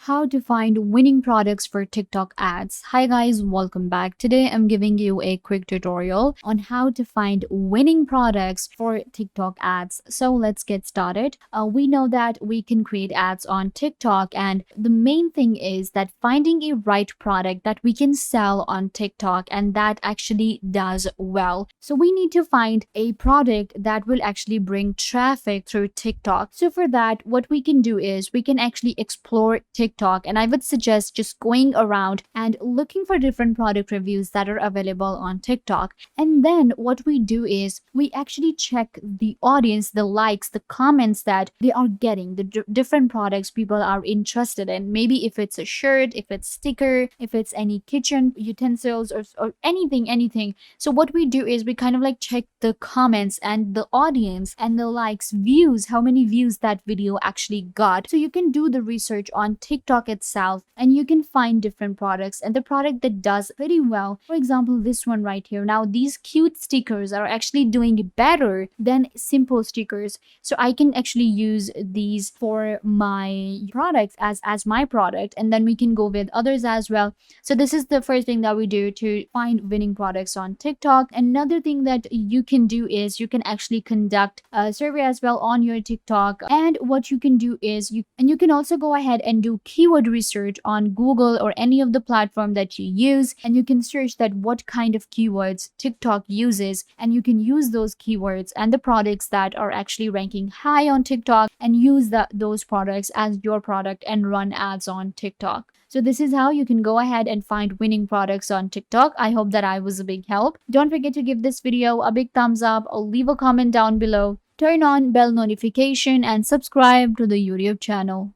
How to find winning products for TikTok ads. Hi guys, welcome back. Today I'm giving you a quick tutorial on how to find winning products for TikTok ads. So let's get started. We know that we can create ads on TikTok, and the main thing is that finding a right product that we can sell on TikTok and that actually does well. So we need to find a product that will actually bring traffic through TikTok. So for that, what we can do is we can actually explore TikTok, and I would suggest just going around and looking for different product reviews that are available on TikTok. And then what we do is we actually check the audience, the likes, the comments that they are getting, the different products people are interested in. Maybe if it's a shirt, if it's sticker, if it's any kitchen utensils or anything. So what we do is we kind of like check the comments and the audience and the likes, views, how many views that video actually got. So you can do the research on TikTok itself and you can find different products and the product that does pretty well. For example, this one right here. Now these cute stickers are actually doing better than simple stickers. So I can actually use these for my products as my product, and then we can go with others as well. So this is the first thing that we do to find winning products on TikTok. Another thing that you can do is you can actually conduct a survey as well on your TikTok. And what you can do is you can also go ahead and do keyword research on Google or any of the platform that you use, and you can search that what kind of keywords TikTok uses, and you can use those keywords and the products that are actually ranking high on TikTok and use those products as your product and run ads on TikTok. So this is how you can go ahead and find winning products on TikTok. I hope that I was a big help. Don't forget to give this video a big thumbs up or leave a comment down below. Turn on bell notification and subscribe to the YouTube channel.